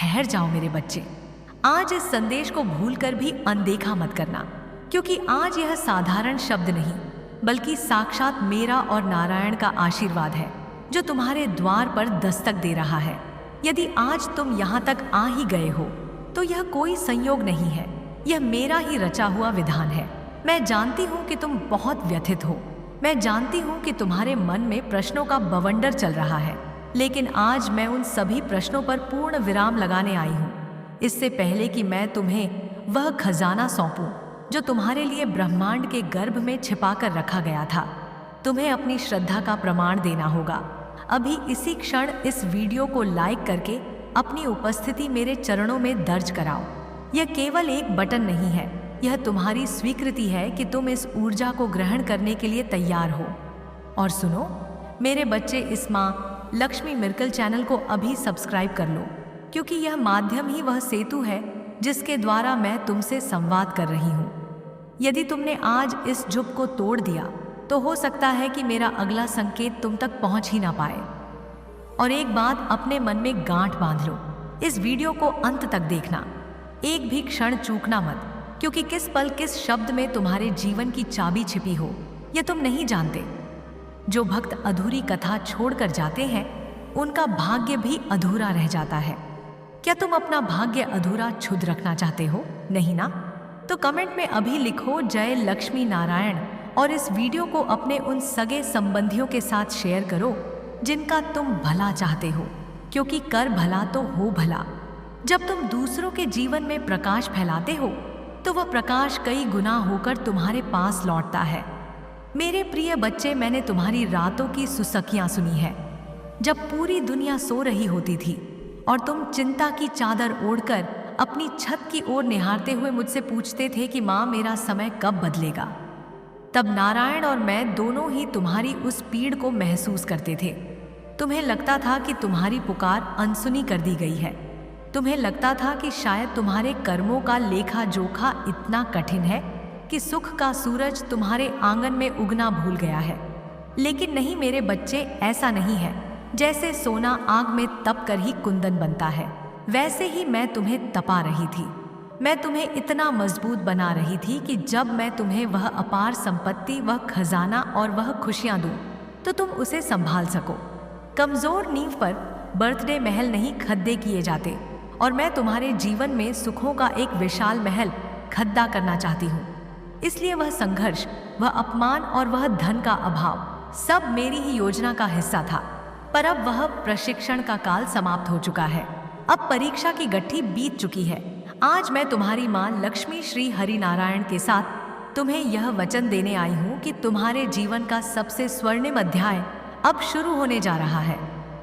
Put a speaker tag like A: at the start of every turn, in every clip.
A: ठहर जाओ मेरे बच्चे। आज इस संदेश को भूलकर भी अनदेखा मत करना, क्योंकि आज यह साधारण शब्द नहीं बल्कि साक्षात मेरा और नारायण का आशीर्वाद है जो तुम्हारे द्वार पर दस्तक दे रहा है। यदि आज तुम यहाँ तक आ ही गए हो तो यह कोई संयोग नहीं है, यह मेरा ही रचा हुआ विधान है। मैं जानती हूँ कि तुम बहुत व्यथित हो, मैं जानती हूँ कि तुम्हारे मन में प्रश्नों का बवंडर चल रहा है, लेकिन आज मैं उन सभी प्रश्नों पर पूर्ण विराम लगाने आई हूँ। इससे पहले कि मैं तुम्हें वह खजाना सौंपूं जो तुम्हारे लिए ब्रह्मांड के गर्भ में छिपा कर रखा गया था, तुम्हें अपनी श्रद्धा का प्रमाण देना होगा। अभी इसी क्षण इस वीडियो को लाइक करके अपनी उपस्थिति मेरे चरणों में दर्ज कराओ। यह केवल एक बटन नहीं है, यह तुम्हारी स्वीकृति है कि तुम इस ऊर्जा को ग्रहण करने के लिए तैयार हो। और सुनो मेरे बच्चे, इस माँ लक्ष्मी मिरेकल चैनल को अभी सब्सक्राइब कर लो, क्योंकि यह माध्यम ही वह सेतु है जिसके द्वारा मैं तुमसे संवाद कर रही हूँ। यदि तुमने आज इस जुग को तोड़ दिया तो हो सकता है कि मेरा अगला संकेत तुम तक पहुँच ही ना पाए। और एक बात अपने मन में गांठ बांध लो, इस वीडियो को अंत तक देखना, एक भी क्षण चूकना मत, क्योंकि किस पल किस शब्द में तुम्हारे जीवन की चाबी छिपी हो यह तुम नहीं जानते। जो भक्त अधूरी कथा छोड़कर जाते हैं उनका भाग्य भी अधूरा रह जाता है। क्या तुम अपना भाग्य अधूरा क्षुद्र रखना चाहते हो? नहीं ना? तो कमेंट में अभी लिखो जय लक्ष्मी नारायण और इस वीडियो को अपने उन सगे संबंधियों के साथ शेयर करो जिनका तुम भला चाहते हो, क्योंकि कर भला तो हो भला। जब तुम दूसरों के जीवन में प्रकाश फैलाते हो तो वह प्रकाश कई गुना होकर तुम्हारे पास लौटता है। मेरे प्रिय बच्चे, मैंने तुम्हारी रातों की सुसखियां सुनी है, जब पूरी दुनिया सो रही होती थी और तुम चिंता की चादर ओढ़कर अपनी छत की ओर निहारते हुए मुझसे पूछते थे कि माँ मेरा समय कब बदलेगा। तब नारायण और मैं दोनों ही तुम्हारी उस पीड़ को महसूस करते थे। तुम्हें लगता था कि तुम्हारी पुकार अनसुनी कर दी गई है। तुम्हें लगता था कि शायद तुम्हारे कर्मों का लेखा जोखा इतना कठिन है कि सुख का सूरज तुम्हारे आंगन में उगना भूल गया है। लेकिन नहीं मेरे बच्चे, ऐसा नहीं है। जैसे सोना आग में तप कर ही कुंदन बनता है, वैसे ही मैं तुम्हें तपा रही थी। मैं तुम्हें इतना मजबूत बना रही थी कि जब मैं तुम्हें वह अपार संपत्ति, वह खजाना और वह खुशियां दूं तो तुम उसे संभाल सको। कमजोर नींव पर बर्थडे महल नहीं खद्दे किए जाते, और मैं तुम्हारे जीवन में सुखों का एक विशाल महल खद्दा करना चाहती हूँ। इसलिए वह संघर्ष, वह अपमान और वह धन का अभाव सब मेरी ही योजना का हिस्सा था। पर अब वह प्रशिक्षण का काल समाप्त हो चुका है। अब परीक्षा की गट्ठी बीत चुकी है। आज मैं तुम्हारी माँ लक्ष्मी श्री हरि नारायण के साथ तुम्हें यह वचन देने आई हूँ कि तुम्हारे जीवन का सबसे स्वर्णिम अध्याय अब शुरू होने जा रहा है।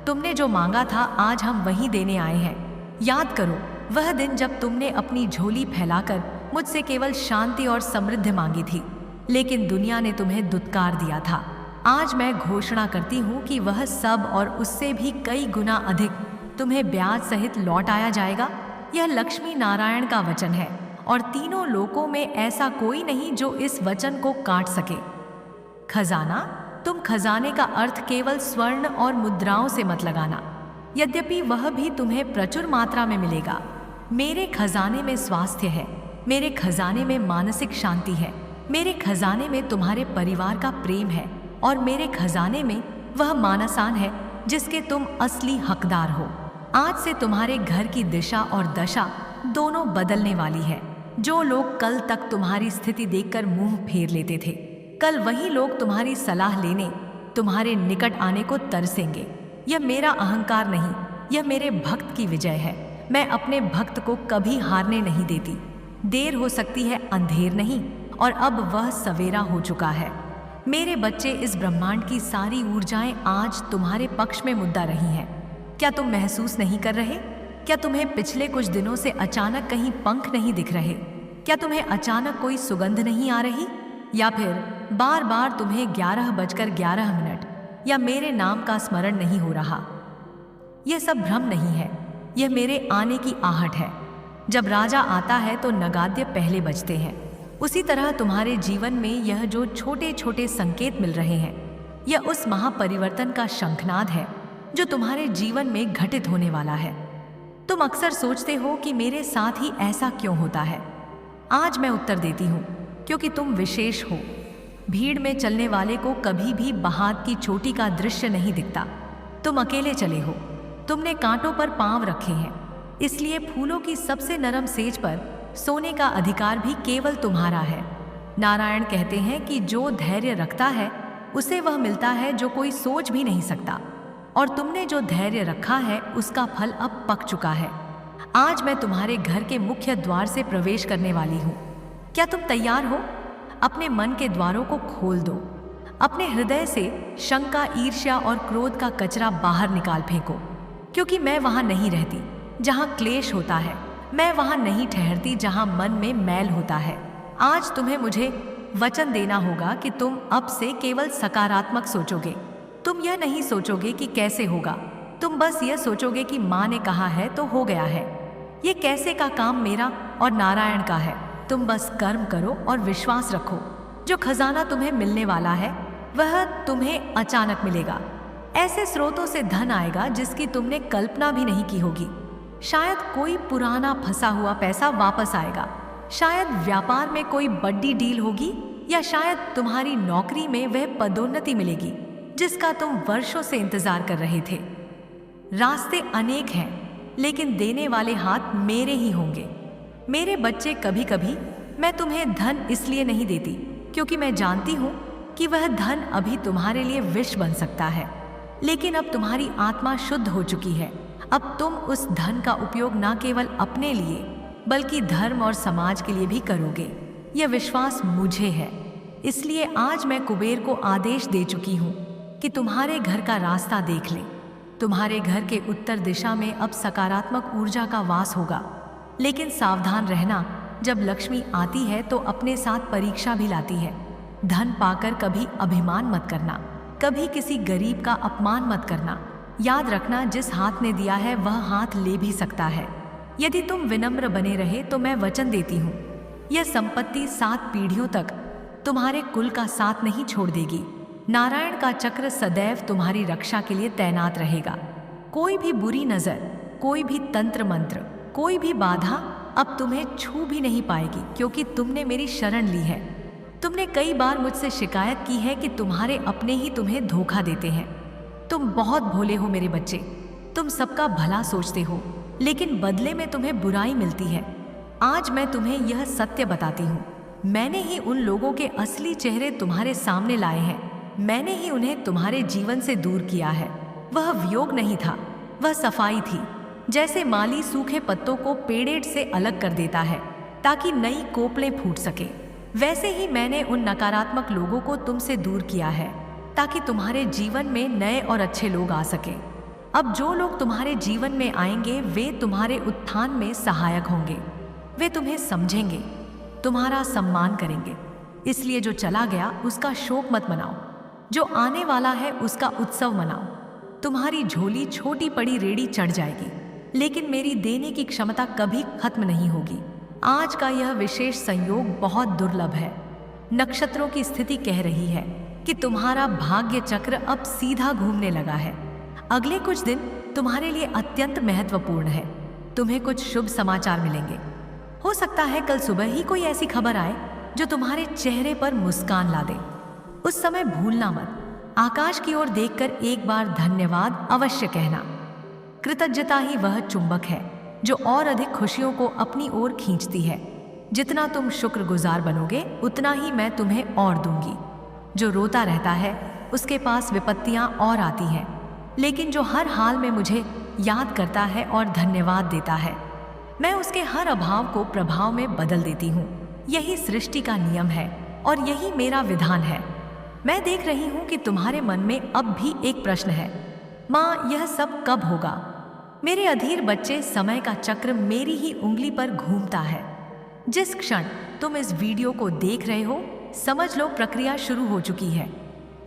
A: तुमने जो मांगा था आज हम वही देने आए हैं। याद करो वह दिन जब तुमने अपनी झोली फैलाकर मुझसे केवल शांति और समृद्धि मांगी थी, लेकिन दुनिया ने तुम्हें दुत्कार दिया था। आज मैं घोषणा करती हूँ कि वह सब और उससे भी कई गुना अधिक तुम्हें ब्याज सहित लौट आया जाएगा। यह लक्ष्मी नारायण का वचन है और तीनों लोकों में ऐसा कोई नहीं जो इस वचन को काट सके। खजाना, तुम खजाने का अर्थ केवल स्वर्ण और मुद्राओं से मत लगाना, यद्यपि वह भी तुम्हें प्रचुर मात्रा में मिलेगा। मेरे खजाने में स्वास्थ्य है, मेरे खजाने में मानसिक शांति है, मेरे खजाने में तुम्हारे परिवार का प्रेम है, और मेरे खजाने में वह मानसान है जिसके तुम असली हकदार हो। आज से तुम्हारे घर की दिशा और दशा दोनों बदलने वाली है। जो लोग कल तक तुम्हारी स्थिति देखकर मुंह फेर लेते थे, कल वही लोग तुम्हारी सलाह लेने, तुम्हारे निकट आने को तरसेंगे। यह मेरा अहंकार नहीं, यह मेरे भक्त की विजय है। मैं अपने भक्त को कभी हारने नहीं देती। देर हो सकती है, अंधेर नहीं, और अब वह सवेरा हो चुका है। मेरे बच्चे, इस ब्रह्मांड की सारी ऊर्जाएं आज तुम्हारे पक्ष में मुद्दा रही हैं। क्या तुम महसूस नहीं कर रहे? क्या तुम्हें पिछले कुछ दिनों से अचानक कहीं पंख नहीं दिख रहे? क्या तुम्हें अचानक कोई सुगंध नहीं आ रही? या फिर बार बार तुम्हें 11:11 या मेरे नाम का स्मरण नहीं हो रहा? यह सब भ्रम नहीं है, यह मेरे आने की आहट है। जब राजा आता है तो नगाद्य पहले बजते हैं। उसी तरह तुम्हारे जीवन में यह जो छोटे छोटे संकेत मिल रहे हैं, यह उस महापरिवर्तन का शंखनाद है जो तुम्हारे जीवन में घटित होने वाला है। तुम अक्सर सोचते हो कि मेरे साथ ही ऐसा क्यों होता है। आज मैं उत्तर देती हूँ, क्योंकि तुम विशेष हो। भीड़ में चलने वाले को कभी भी बहात की चोटी का दृश्य नहीं दिखता। तुम अकेले चले हो, तुमने कांटों पर पांव रखे हैं, इसलिए फूलों की सबसे नरम सेज पर सोने का अधिकार भी केवल तुम्हारा है। नारायण कहते हैं कि जो धैर्य रखता है उसे वह मिलता है जो कोई सोच भी नहीं सकता, और तुमने जो धैर्य रखा है उसका फल अब पक चुका है। आज मैं तुम्हारे घर के मुख्य द्वार से प्रवेश करने वाली हूँ। क्या तुम तैयार हो? अपने मन के द्वारों को खोल दो। अपने हृदय से शंका, ईर्ष्या और क्रोध का कचरा बाहर निकाल फेंको, क्योंकि मैं वहां नहीं रहती जहां क्लेश होता है। मैं वहां नहीं ठहरती जहां मन में मैल होता है। आज तुम्हें मुझे वचन देना होगा कि तुम अब से केवल सकारात्मक सोचोगे। तुम यह नहीं सोचोगे कि कैसे होगा, तुम बस यह सोचोगे कि माँ ने कहा है तो हो गया है। ये कैसे का काम मेरा और नारायण का है। तुम बस कर्म करो और विश्वास रखो। जो खजाना तुम्हें मिलने वाला है वह तुम्हें अचानक मिलेगा। ऐसे स्रोतों से धन आएगा जिसकी तुमने कल्पना भी नहीं की होगी। शायद कोई पुराना फंसा हुआ पैसा वापस आएगा, शायद व्यापार में कोई बड़ी डील होगी, या शायद तुम्हारी नौकरी में वह पदोन्नति मिलेगी जिसका तुम वर्षों से इंतजार कर रहे थे। रास्ते अनेक हैं, लेकिन देने वाले हाथ मेरे ही होंगे। मेरे बच्चे, कभी कभी मैं तुम्हें धन इसलिए नहीं देती क्योंकि मैं जानती हूँ कि वह धन अभी तुम्हारे लिए विष बन सकता है, लेकिन अब तुम्हारी आत्मा शुद्ध हो चुकी है। अब तुम उस धन का उपयोग न केवल अपने लिए बल्कि धर्म और समाज के लिए भी करोगे। यह विश्वास मुझे है। इसलिए आज मैं कुबेर को आदेश दे चुकी हूँ कि तुम्हारे घर का रास्ता देख ले। तुम्हारे घर के उत्तर दिशा में अब सकारात्मक ऊर्जा का वास होगा, लेकिन सावधान रहना, जब लक्ष्मी आती है तो अपने साथ परीक्षा भी लाती है। धन पाकर कभी अभिमान मत करना, कभी किसी गरीब का अपमान मत करना। याद रखना, जिस हाथ ने दिया है वह हाथ ले भी सकता है। यदि तुम विनम्र बने रहे तो मैं वचन देती हूँ, यह संपत्ति 7 पीढ़ियों तक तुम्हारे कुल का साथ नहीं छोड़ देगी। नारायण का चक्र सदैव तुम्हारी रक्षा के लिए तैनात रहेगा। कोई भी बुरी नजर, कोई भी तंत्र मंत्र, कोई भी बाधा अब तुम्हें छू भी नहीं पाएगी, क्योंकि तुमने मेरी शरण ली है। तुमने कई बार मुझसे शिकायत की है कि तुम्हारे अपने ही तुम्हें धोखा देते हैं। तुम बहुत भोले हो मेरे बच्चे, तुम सबका भला सोचते हो, लेकिन बदले में तुम्हें बुराई मिलती है। आज मैं तुम्हें यह सत्य बताती हूँ, मैंने ही उन लोगों के असली चेहरे तुम्हारे सामने लाए हैं। मैंने ही उन्हें तुम्हारे जीवन से दूर किया है। वह वियोग नहीं था, वह सफाई थी। जैसे माली सूखे पत्तों को पेड़ेट से अलग कर देता है ताकि नई कोपलें फूट सके, वैसे ही मैंने उन नकारात्मक लोगों को तुमसे दूर किया है ताकि तुम्हारे जीवन में नए और अच्छे लोग आ सके। अब जो लोग तुम्हारे जीवन में आएंगे वे तुम्हारे उत्थान में सहायक होंगे। वे तुम्हें समझेंगे, तुम्हारा सम्मान करेंगे। इसलिए जो चला गया उसका शोक मत मनाओ, जो आने वाला है उसका उत्सव मनाओ। तुम्हारी झोली छोटी पड़ी रेड़ी चढ़ जाएगी, लेकिन मेरी देने की क्षमता कभी खत्म नहीं होगी। आज का यह विशेष संयोग बहुत दुर्लभ है। नक्षत्रों की स्थिति कह रही है कि तुम्हारा भाग्य चक्र अब सीधा घूमने लगा है। अगले कुछ दिन तुम्हारे लिए अत्यंत महत्वपूर्ण है। तुम्हें कुछ शुभ समाचार मिलेंगे। हो सकता है कल सुबह ही कोई ऐसी खबर आए जो तुम्हारे चेहरे पर मुस्कान ला दे। उस समय भूलना मत, आकाश की ओर देखकर एक बार धन्यवाद अवश्य कहना। कृतज्ञता ही वह चुंबक है जो और अधिक खुशियों को अपनी ओर खींचती है। जितना तुम शुक्रगुजार बनोगे उतना ही मैं तुम्हें और दूंगी। जो रोता रहता है उसके पास विपत्तियां और आती हैं, लेकिन जो हर हाल में मुझे याद करता है और धन्यवाद देता है, मैं उसके हर अभाव को प्रभाव में बदल देती हूँ। यही सृष्टि का नियम है और यही मेरा विधान है। मैं देख रही हूँ कि तुम्हारे मन में अब भी एक प्रश्न है, माँ यह सब कब होगा? मेरे अधीर बच्चे, समय का चक्र मेरी ही उंगली पर घूमता है। जिस क्षण तुम इस वीडियो को देख रहे हो समझ लो प्रक्रिया शुरू हो चुकी है।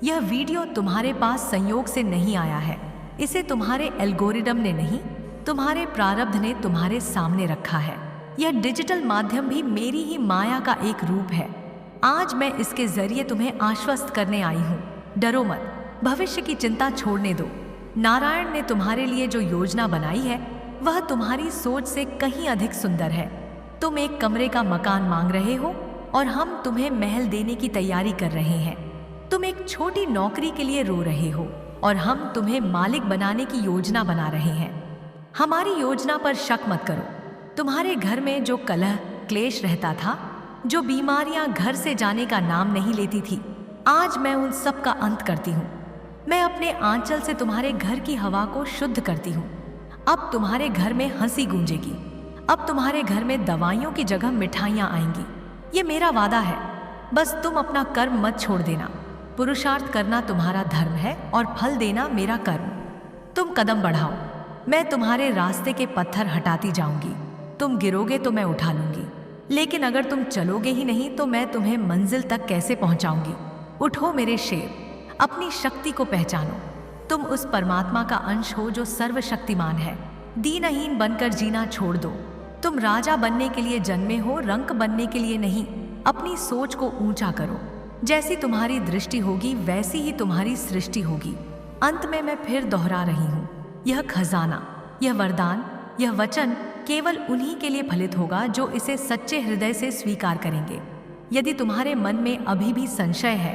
A: यह वीडियो तुम्हारे पास संयोग से नहीं आया है। इसे तुम्हारे एल्गोरिदम ने नहीं, तुम्हारे प्रारब्ध ने तुम्हारे सामने रखा है। यह डिजिटल माध्यम भी मेरी ही माया का एक रूप है। आज मैं इसके जरिए तुम्हें आश्वस्त करने आई हूँ। डरो मत, भविष्य की चिंता छोड़ने दो। नारायण ने तुम्हारे लिए जो योजना बनाई है वह तुम्हारी सोच से कहीं अधिक सुंदर है। तुम एक कमरे का मकान मांग रहे हो और हम तुम्हें महल देने की तैयारी कर रहे हैं। तुम एक छोटी नौकरी के लिए रो रहे हो और हम तुम्हें मालिक बनाने की योजना बना रहे हैं। हमारी योजना पर शक मत करो। तुम्हारे घर में जो कलह क्लेश रहता था, जो बीमारियां घर से जाने का नाम नहीं लेती थी, आज मैं उन सब का अंत करती हूँ। मैं अपने आंचल से तुम्हारे घर की हवा को शुद्ध करती हूँ। अब तुम्हारे घर में हंसी गूंजेगी। अब तुम्हारे घर में दवाइयों की जगह मिठाइयाँ आएंगी। ये मेरा वादा है। बस तुम अपना कर्म मत छोड़ देना। पुरुषार्थ करना तुम्हारा धर्म है और फल देना मेरा कर्म। तुम कदम बढ़ाओ, मैं तुम्हारे रास्ते के पत्थर हटाती जाऊंगी। तुम गिरोगे तो मैं उठा लूंगी, लेकिन अगर तुम चलोगे ही नहीं तो मैं तुम्हें मंजिल तक कैसे पहुंचाऊंगी। उठो मेरे शेर, अपनी शक्ति को पहचानो। तुम उस परमात्मा का अंश हो जो सर्वशक्तिमान है। दीनहीन बनकर जीना छोड़ दो। तुम राजा बनने के लिए जन्मे हो, रंक बनने के लिए नहीं। अपनी सोच को ऊंचा करो। जैसी तुम्हारी दृष्टि होगी वैसी ही तुम्हारी सृष्टि होगी। अंत में मैं फिर दोहरा रही हूँ, यह खजाना, यह वरदान, यह वचन केवल उन्हीं के लिए फलित होगा जो इसे सच्चे हृदय से स्वीकार करेंगे। यदि तुम्हारे मन में अभी भी संशय है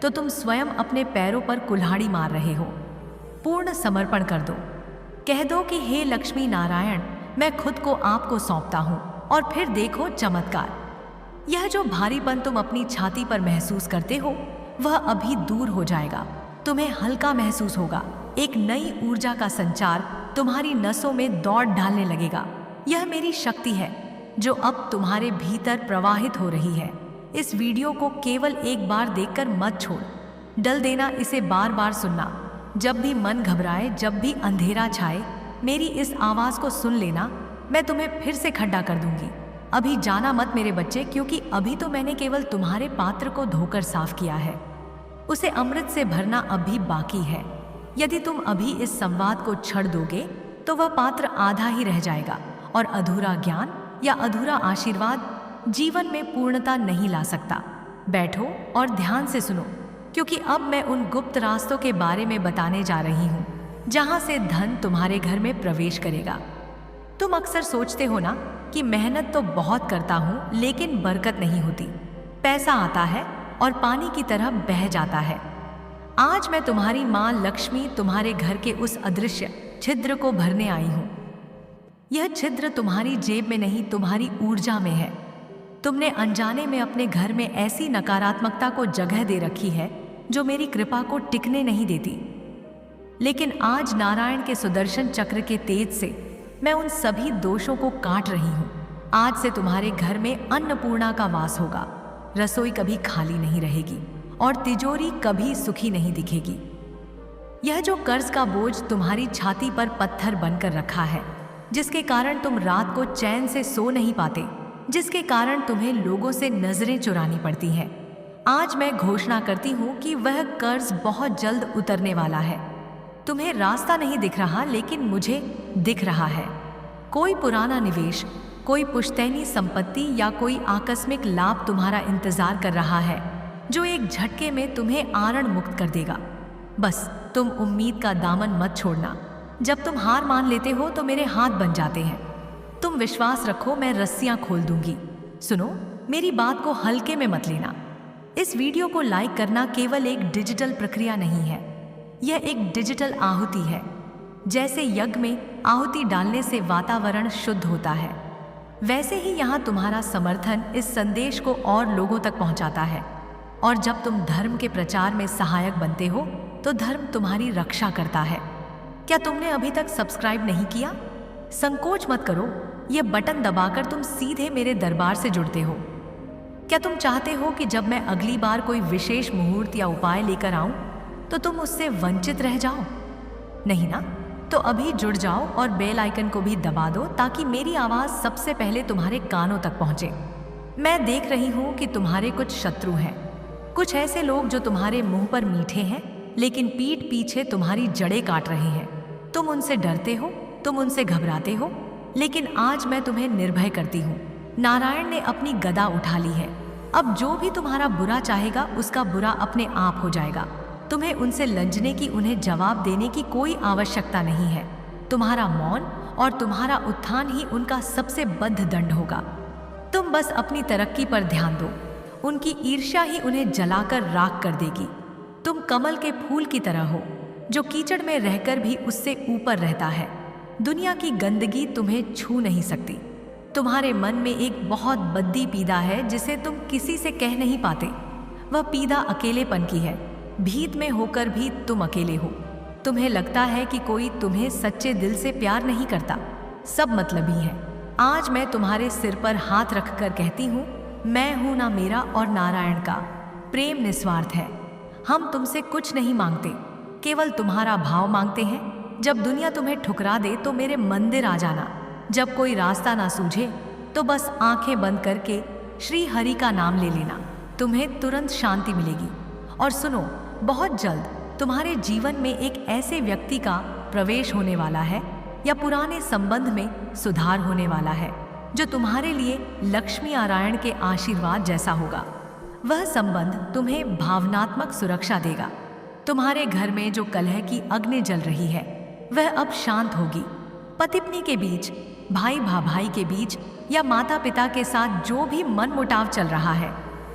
A: तो तुम स्वयं अपने पैरों पर कुल्हाड़ी मार रहे हो। पूर्ण समर्पण कर दो। कह दो कि हे लक्ष्मी नारायण, मैं खुद को आपको सौंपता हूँ और फिर देखो चमत्कार। यह जो भारीपन तुम अपनी छाती पर महसूस करते हो वह अभी दूर हो जाएगा। तुम्हें हल्का महसूस होगा। एक नई ऊर्जा का संचार तुम्हारी नसों में दौड़ डालने लगेगा। यह मेरी शक्ति है जो अब तुम्हारे भीतर प्रवाहित हो रही है। इस वीडियो को केवल एक बार देखकर मत छोड़, डल देना, इसे बार बार सुनना। जब भी मन घबराए, जब भी अंधेरा छाए, मेरी इस आवाज़ को सुन लेना। मैं तुम्हें फिर से खड्डा कर दूंगी। अभी जाना मत मेरे बच्चे, क्योंकि अभी तो मैंने केवल तुम्हारे पात्र को धोकर साफ किया है। उसे अमृत से भरना अभी बाकी है। यदि तुम अभी इस संवाद को छड़ दोगे तो वह पात्र आधा ही रह जाएगा और अधूरा ज्ञान या अधूरा आशीर्वाद जीवन में पूर्णता नहीं ला सकता। बैठो और ध्यान से सुनो, क्योंकि अब मैं उन गुप्त रास्तों के बारे में बताने जा रही हूँ जहाँ से धन तुम्हारे घर में प्रवेश करेगा। तुम अक्सर सोचते हो ना कि मेहनत तो बहुत करता हूँ लेकिन बरकत नहीं होती। पैसा आता है और पानी की तरह बह जाता है। आज मैं तुम्हारी माँ लक्ष्मी तुम्हारे घर के उस अदृश्य छिद्र को भरने आई हूँ। यह छिद्र तुम्हारी जेब में नहीं, तुम्हारी ऊर्जा में है। तुमने अनजाने में अपने घर में ऐसी नकारात्मकता को जगह दे रखी है जो मेरी कृपा को टिकने नहीं देती। लेकिन आज नारायण के सुदर्शन चक्र के तेज से मैं उन सभी दोषों को काट रही हूँ। आज से तुम्हारे घर में अन्नपूर्णा का वास होगा। रसोई कभी खाली नहीं रहेगी और तिजोरी कभी सुखी नहीं दिखेगी। यह जो कर्ज का बोझ तुम्हारी छाती पर पत्थर बनकर रखा है, जिसके कारण तुम रात को चैन से सो नहीं पाते, जिसके कारण तुम्हें लोगों से नजरें चुरानी पड़ती हैं, आज मैं घोषणा करती हूँ कि वह कर्ज बहुत जल्द उतरने वाला है। तुम्हें रास्ता नहीं दिख रहा, लेकिन मुझे दिख रहा है। कोई पुराना निवेश, कोई पुश्तैनी संपत्ति या कोई आकस्मिक लाभ तुम्हारा इंतजार कर रहा है, जो एक झटके में तुम्हें आरण मुक्त कर देगा। बस तुम उम्मीद का दामन मत छोड़ना। जब तुम हार मान लेते हो तो मेरे हाथ बन जाते हैं। तुम विश्वास रखो, मैं रस्सियां खोल दूंगी। सुनो, मेरी बात को हल्के में मत लेना। इस वीडियो को लाइक करना केवल एक डिजिटल प्रक्रिया नहीं है, यह एक डिजिटल आहुति है। जैसे यज्ञ में आहुति डालने से वातावरण शुद्ध होता है, वैसे ही यहाँ तुम्हारा समर्थन इस संदेश को और लोगों तक पहुँचाता है। और जब तुम धर्म के प्रचार में सहायक बनते हो तो धर्म तुम्हारी रक्षा करता है। क्या तुमने अभी तक सब्सक्राइब नहीं किया? संकोच मत करो, यह बटन दबाकर तुम सीधे मेरे दरबार से जुड़ते हो। क्या तुम चाहते हो कि जब मैं अगली बार कोई विशेष मुहूर्त या उपाय लेकर आऊं तो तुम उससे वंचित रह जाओ? नहीं ना? तो अभी जुड़ जाओ और बेल आइकन को भी दबा दो ताकि मेरी आवाज़ सबसे पहले तुम्हारे कानों तक पहुंचे। मैं देख रही हूं कि तुम्हारे कुछ शत्रु हैं, कुछ ऐसे लोग जो तुम्हारे मुंह पर मीठे हैं लेकिन पीठ पीछे तुम्हारी जड़ें काट रहे हैं। तुम उनसे डरते हो, तुम उनसे घबराते हो, लेकिन आज मैं तुम्हें निर्भय करती हूँ। नारायण ने अपनी गदा उठा ली है। अब जो भी तुम्हारा बुरा चाहेगा उसका बुरा अपने आप हो जाएगा। तुम्हें उनसे लंजने की, उन्हें जवाब देने की कोई आवश्यकता नहीं है। तुम्हारा मौन और तुम्हारा उत्थान ही उनका सबसे बद्ध दंड होगा। तुम बस अपनी तरक्की पर ध्यान दो, उनकी ईर्ष्या ही उन्हें जलाकर राख कर देगी। तुम कमल के फूल की तरह हो, जो कीचड़ में रहकर भी उससे ऊपर रहता है। दुनिया की गंदगी तुम्हें छू नहीं सकती। तुम्हारे मन में एक बहुत बद्दी पीड़ा है जिसे तुम किसी से कह नहीं पाते। वह पीड़ा अकेलेपन की है। भीत में होकर भी तुम अकेले हो। तुम्हें लगता है कि कोई तुम्हें सच्चे दिल से प्यार नहीं करता, सब मतलबी है। आज मैं तुम्हारे सिर पर हाथ रखकर कहती हूँ, मैं हूं ना मेरा और नारायण का। प्रेम निस्वार्थ है। हम तुमसे कुछ नहीं मांगते, केवल तुम्हारा भाव मांगते हैं। जब दुनिया तुम्हें ठुकरा दे तो मेरे मंदिर आ जाना। जब कोई रास्ता ना सूझे तो बस आंखें बंद करके श्री हरि का नाम ले लेना, तुम्हें तुरंत शांति मिलेगी। और सुनो, बहुत जल्द तुम्हारे जीवन में एक ऐसे व्यक्ति का प्रवेश होने वाला है या पुराने संबंध में सुधार होने वाला है जो तुम्हारे लिए लक्ष्मी नारायण के आशीर्वाद जैसा होगा। वह संबंध तुम्हें भावनात्मक सुरक्षा देगा। तुम्हारे घर में जो कलह की अग्नि जल रही है वह अब शांत होगी। पति पत्नी के बीच, भाई भाई के बीच या माता पिता के साथ जो भी मनमुटाव चल रहा है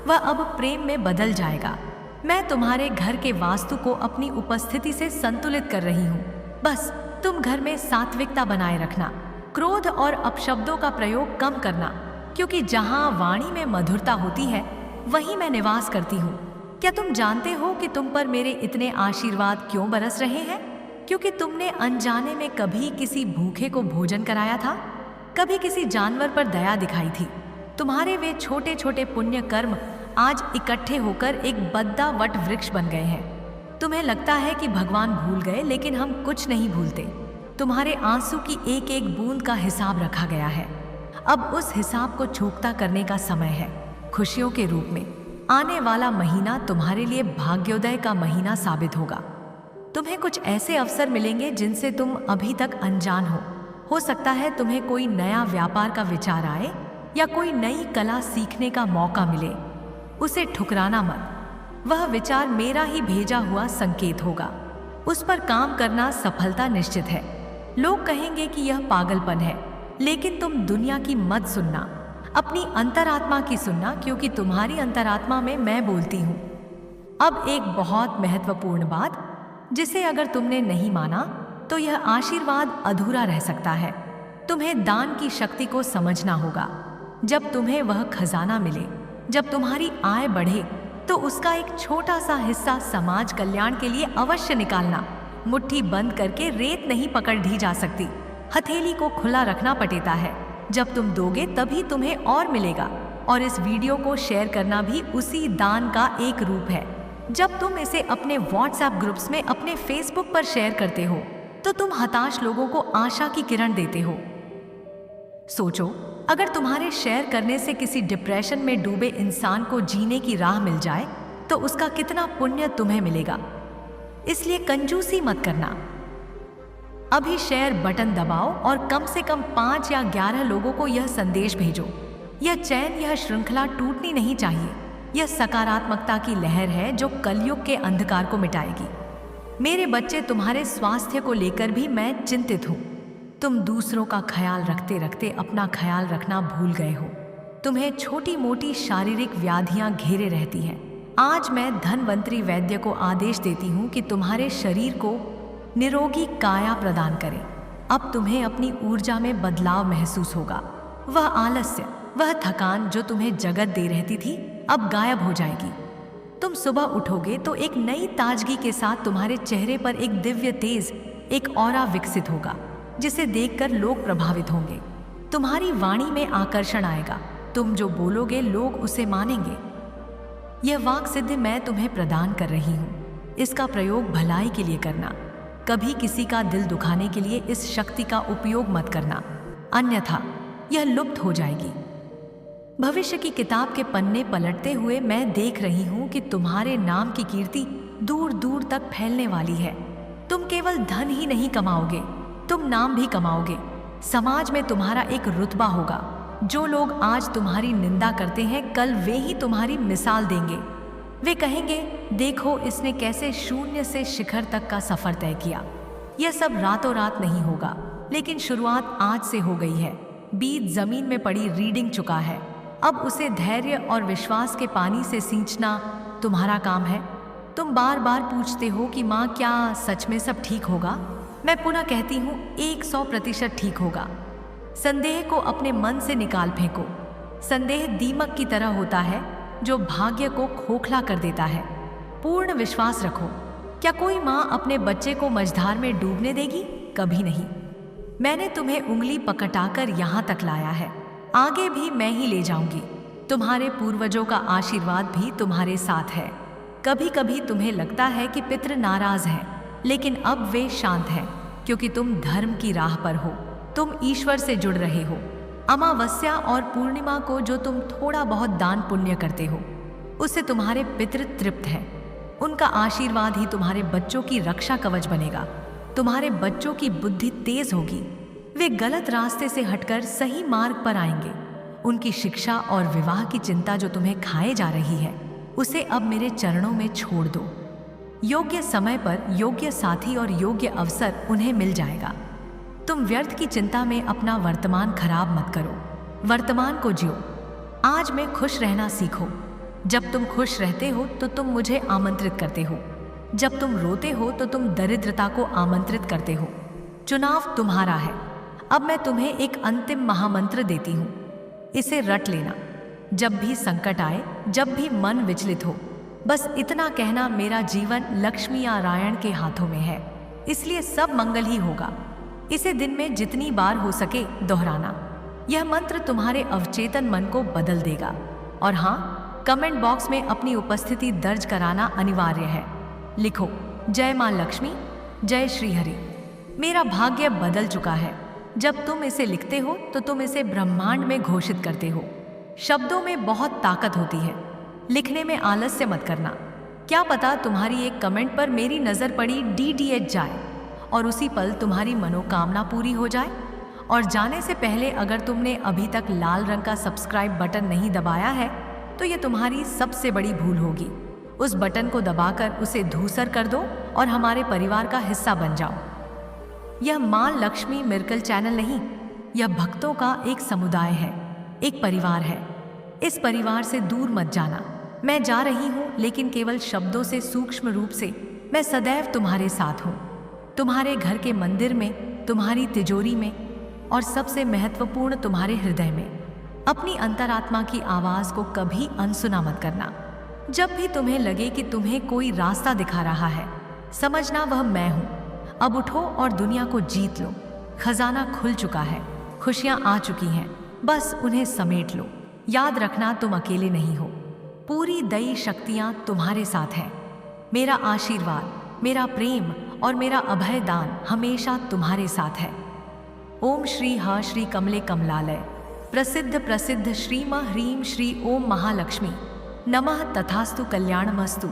A: वह अब प्रेम में बदल जाएगा। मैं तुम्हारे घर के वास्तु को अपनी उपस्थिति से संतुलित कर रही हूँ। बस तुम घर में सात्विकता बनाए रखना, क्रोध और अपशब्दों का प्रयोग कम करना, क्योंकि जहाँ वाणी में मधुरता होती है वहीं मैं निवास करती हूँ। क्या तुम जानते हो कि तुम पर मेरे इतने आशीर्वाद क्यों बरस रहे हैं? क्योंकि तुमने अनजाने में कभी किसी भूखे को भोजन कराया था, कभी किसी जानवर पर दया दिखाई थी। तुम्हारे वे छोटे छोटे पुण्य कर्म आज इकट्ठे होकर एक बद्दा वट वृक्ष बन गए हैं। तुम्हें लगता है कि भगवान भूल गए, लेकिन हम कुछ नहीं भूलते। तुम्हारे आंसू की एक एक बूंद का हिसाब रखा गया है। अब उस हिसाब को चूकता करने का समय है। खुशियों के रूप में आने वाला महीना तुम्हारे लिए भाग्योदय का महीना साबित होगा। तुम्हें कुछ ऐसे अवसर मिलेंगे जिनसे तुम अभी तक अनजान हो सकता है तुम्हें कोई नया व्यापार का विचार आए या कोई नई कला सीखने का मौका मिले। उसे ठुकराना मत। वह विचार मेरा ही भेजा हुआ संकेत होगा। उस पर काम करना सफलता निश्चित है। लोग कहेंगे कि यह पागलपन है, लेकिन तुम दुनिया की मत सुनना, अपनी अंतरात्मा की सुनना, क्योंकि तुम्हारी अंतरात्मा में मैं बोलती हूँ। अब एक बहुत महत्वपूर्ण बात, जिसे अगर तुमने नहीं माना तो यह आशीर्वाद अधूरा रह सकता है। तुम्हें दान की शक्ति को समझना होगा। जब तुम्हें वह खजाना मिले, जब तुम्हारी आय बढ़े, तो उसका एक छोटा सा हिस्सा समाज कल्याण के लिए अवश्य निकालना। मुट्ठी बंद करके रेत नहीं पकड़ दी जा सकती, हथेली को खुला रखना पड़ता है। जब तुम दोगे तभी तुम्हें और मिलेगा। और इस वीडियो को शेयर करना भी उसी दान का एक रूप है। जब तुम इसे अपने व्हाट्सएप ग्रुप्स में, अपने फेसबुक पर शेयर करते हो तो तुम हताश लोगों को आशा की किरण देते हो। सोचो, अगर तुम्हारे शेयर करने से किसी डिप्रेशन में डूबे इंसान को जीने की राह मिल जाए तो उसका कितना पुण्य तुम्हें मिलेगा। इसलिए कंजूसी मत करना। अभी शेयर बटन दबाओ और कम से कम 5 या 11 लोगों को यह संदेश भेजो। यह चैन, यह श्रृंखला टूटनी नहीं चाहिए। यह सकारात्मकता की लहर है जो कलयुग के अंधकार को मिटाएगी। मेरे बच्चे, तुम्हारे स्वास्थ्य को लेकर भी मैं चिंतित हूँ। तुम दूसरों का ख्याल रखते रखते अपना ख्याल रखना भूल गए हो। तुम्हें छोटी मोटी शारीरिक व्याधियां घेरे रहती हैं। आज मैं धनवंतरी वैद्य को आदेश देती हूँ कि तुम्हारे शरीर को निरोगी काया प्रदान करें। अब तुम्हें अपनी ऊर्जा में बदलाव महसूस होगा। वह आलस्य, वह थकान जो तुम्हें जगत दे रहती थी, अब गायब हो जाएगी। तुम सुबह उठोगे तो एक नई ताजगी के साथ तुम्हारे चेहरे पर एक दिव्य तेज, एक ऑरा विकसित होगा, जिसे देखकर लोग प्रभावित होंगे। तुम्हारी वाणी में आकर्षण आएगा। तुम जो बोलोगे लोग उसे मानेंगे। यह वाक सिद्धि मैं तुम्हें प्रदान कर रही हूँ। इसका प्रयोग भलाई के लिए करना, कभी किसी का दिल दुखाने के लिए इस शक्ति का उपयोग मत करना, अन्यथा यह लुप्त हो जाएगी। भविष्य की किताब के पन्ने पलटते हुए मैं देख रही हूँ कि तुम्हारे नाम की कीर्ति दूर दूर तक फैलने वाली है। तुम केवल धन ही नहीं कमाओगे, तुम नाम भी कमाओगे। समाज में तुम्हारा एक रुतबा होगा। जो लोग आज तुम्हारी निंदा करते हैं, कल वे ही तुम्हारी मिसाल देंगे। वे कहेंगे, देखो इसने कैसे शून्य से शिखर तक का सफर तय किया। यह सब रातों रात नहीं होगा। लेकिन शुरुआत आज से हो गई है। बीज जमीन में पड़ी रीडिंग चुका है। अब उसे धैर्य और विश्वास के पानी से सींचना तुम्हारा काम है। तुम बार बार पूछते हो कि माँ क्या सच में सब ठीक होगा? मैं पुनः कहती हूँ 100% ठीक होगा। संदेह को अपने मन से निकाल फेंको। संदेह दीमक की तरह होता है जो भाग्य को खोखला कर देता है। पूर्ण विश्वास रखो। क्या कोई माँ अपने बच्चे को मझधार में डूबने देगी? कभी नहीं। मैंने तुम्हें उंगली पकड़ाकर यहाँ तक लाया है, आगे भी मैं ही ले जाऊंगी। तुम्हारे पूर्वजों का आशीर्वाद भी तुम्हारे साथ है। कभी कभी तुम्हें लगता है कि पितृ नाराज हैं, लेकिन अब वे शांत हैं क्योंकि तुम धर्म की राह पर हो। तुम ईश्वर से जुड़ रहे हो। अमावस्या और पूर्णिमा को जो तुम थोड़ा बहुत दान पुण्य करते हो, उससे तुम्हारे पितृ तृप्त हैं। उनका आशीर्वाद ही तुम्हारे बच्चों की रक्षा कवच बनेगा। तुम्हारे बच्चों की बुद्धि तेज होगी। वे गलत रास्ते से हटकर सही मार्ग पर आएंगे। उनकी शिक्षा और विवाह की चिंता जो तुम्हें खाए जा रही है, उसे अब मेरे चरणों में छोड़ दो। योग्य समय पर योग्य साथी और योग्य अवसर उन्हें मिल जाएगा। तुम व्यर्थ की चिंता में अपना वर्तमान खराब मत करो। वर्तमान को जियो। आज में खुश रहना सीखो। जब तुम खुश रहते हो तो तुम मुझे आमंत्रित करते हो। जब तुम रोते हो तो तुम दरिद्रता को आमंत्रित करते हो। चुनाव तुम्हारा है। अब मैं तुम्हें एक अंतिम महामंत्र देती हूँ, इसे रट लेना। जब भी संकट आए, जब भी मन विचलित हो, बस इतना कहना, मेरा जीवन लक्ष्मी नारायण के हाथों में है, इसलिए सब मंगल ही होगा। इसे दिन में जितनी बार हो सके दोहराना। यह मंत्र तुम्हारे अवचेतन मन को बदल देगा। और हाँ, कमेंट बॉक्स में अपनी उपस्थिति दर्ज कराना अनिवार्य है। लिखो, जय मां लक्ष्मी, जय श्री हरि। मेरा भाग्य बदल चुका है। जब तुम इसे लिखते हो तो तुम इसे ब्रह्मांड में घोषित करते हो। शब्दों में बहुत ताकत होती है। लिखने में आलस्य मत करना। क्या पता तुम्हारी एक कमेंट पर मेरी नज़र पड़ी DDH जाए और उसी पल तुम्हारी मनोकामना पूरी हो जाए। और जाने से पहले अगर तुमने अभी तक लाल रंग का सब्सक्राइब बटन नहीं दबाया है तो यह तुम्हारी सबसे बड़ी भूल होगी। उस बटन को दबाकर उसे धूसर कर दो और हमारे परिवार का हिस्सा बन जाओ। यह मां लक्ष्मी मिरेकल चैनल नहीं, यह भक्तों का एक समुदाय है, एक परिवार है। इस परिवार से दूर मत जाना। मैं जा रही हूँ, लेकिन केवल शब्दों से, सूक्ष्म रूप से मैं सदैव तुम्हारे साथ हूँ। तुम्हारे घर के मंदिर में, तुम्हारी तिजोरी में और सबसे महत्वपूर्ण तुम्हारे हृदय में। अपनी अंतरात्मा की आवाज़ को कभी अनसुना मत करना। जब भी तुम्हें लगे कि तुम्हें कोई रास्ता दिखा रहा है, समझना वह मैं हूँ। अब उठो और दुनिया को जीत लो। खजाना खुल चुका है, खुशियाँ आ चुकी हैं, बस उन्हें समेट लो। याद रखना, तुम अकेले नहीं हो। पूरी दैवी शक्तियाँ तुम्हारे साथ हैं। मेरा आशीर्वाद, मेरा प्रेम और मेरा अभय दान हमेशा तुम्हारे साथ है। ओम श्री ह श्री कमले कमलालय प्रसिद्ध प्रसिद्ध श्री म ह्रीं श्री ओम महालक्ष्मी नमः। तथास्तु। कल्याणमस्तु।